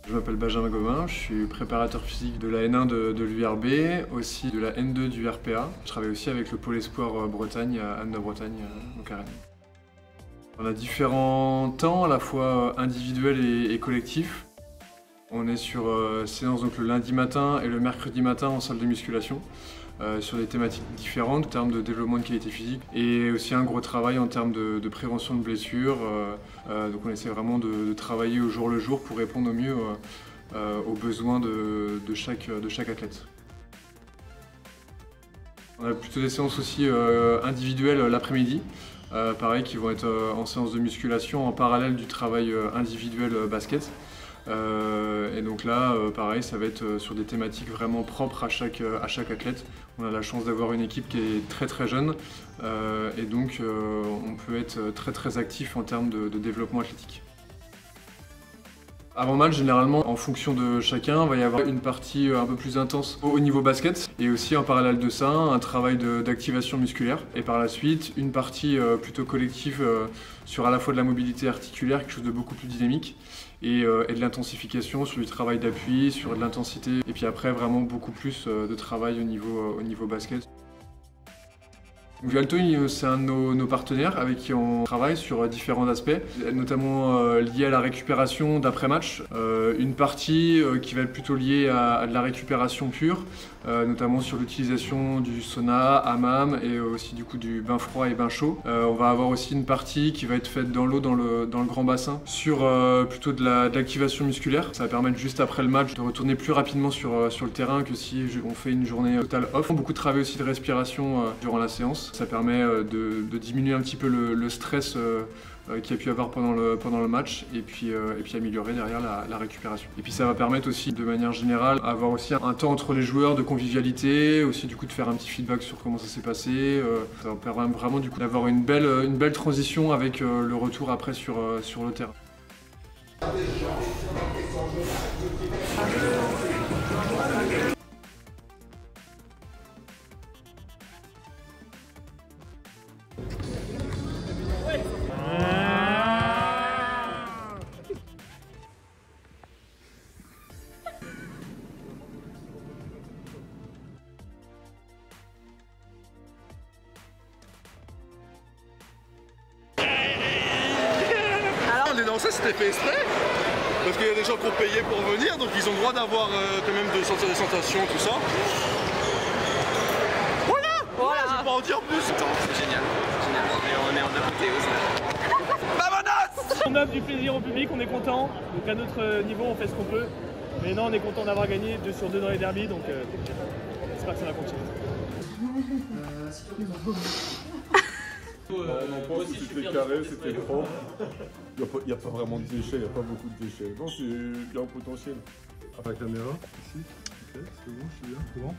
Je m'appelle Benjamin Gobin, je suis préparateur physique de la N1 de l'URB, aussi de la N2 du RPA. Je travaille aussi avec le Pôle Espoir Bretagne à Anne-de-Bretagne, au Carême. On a différents temps, à la fois individuels et collectifs. On est sur séance donc le lundi matin et le mercredi matin en salle de musculation. Sur des thématiques différentes en termes de développement de qualité physique et aussi un gros travail en termes de prévention de blessures. Donc on essaie vraiment de travailler au jour le jour pour répondre au mieux aux besoins de chaque athlète. On a plutôt des séances aussi individuelles l'après-midi, pareil, qui vont être en séance de musculation en parallèle du travail individuel basket. Et donc là, pareil, ça va être sur des thématiques vraiment propres à chaque athlète. On a la chance d'avoir une équipe qui est très jeune et donc on peut être très actif en termes de développement athlétique. Avant match, généralement, en fonction de chacun, il va y avoir une partie un peu plus intense au niveau basket et aussi en parallèle de ça, un travail d'activation musculaire. Et par la suite, une partie plutôt collective sur à la fois de la mobilité articulaire, quelque chose de beaucoup plus dynamique, et de l'intensification sur du travail d'appui, sur de l'intensité. Et puis après, vraiment beaucoup plus de travail au niveau basket. Vualto, c'est un de nos partenaires avec qui on travaille sur différents aspects, notamment liés à la récupération d'après-match. Une partie qui va être plutôt liée à de la récupération pure, notamment sur l'utilisation du sauna, hammam et aussi du coup du bain froid et bain chaud. On va avoir aussi une partie qui va être faite dans l'eau, dans le grand bassin, sur plutôt de l'activation musculaire. Ça va permettre juste après le match de retourner plus rapidement sur le terrain que si on fait une journée totale off. Beaucoup de travail aussi de respiration durant la séance. Ça permet de diminuer un petit peu le stress qu'il y a pu avoir pendant le match et puis améliorer derrière la récupération. Et puis ça va permettre aussi de manière générale avoir aussi un temps entre les joueurs de convivialité, aussi du coup de faire un petit feedback sur comment ça s'est passé. Ça va permettre vraiment du coup d'avoir une belle transition avec le retour après sur le terrain. Les lancers c'était fait exprès parce qu'il y a des gens qui ont payé pour venir, donc ils ont le droit d'avoir quand même des sensations, tout ça. Voilà, je vais pas en dire plus. C'est génial, on est en apothéose. On offre du plaisir au public, on est content, donc à notre niveau on fait ce qu'on peut. Mais non, on est content d'avoir gagné 2 sur 2 dans les derbies, donc j'espère que ça va continuer. On pense que c'était carré, c'était propre. Il n'y a pas vraiment de déchets, il n'y a pas beaucoup de déchets. Non, il y a un potentiel. À la caméra, ici. Ok, c'est bon, je suis bien. C'est bon.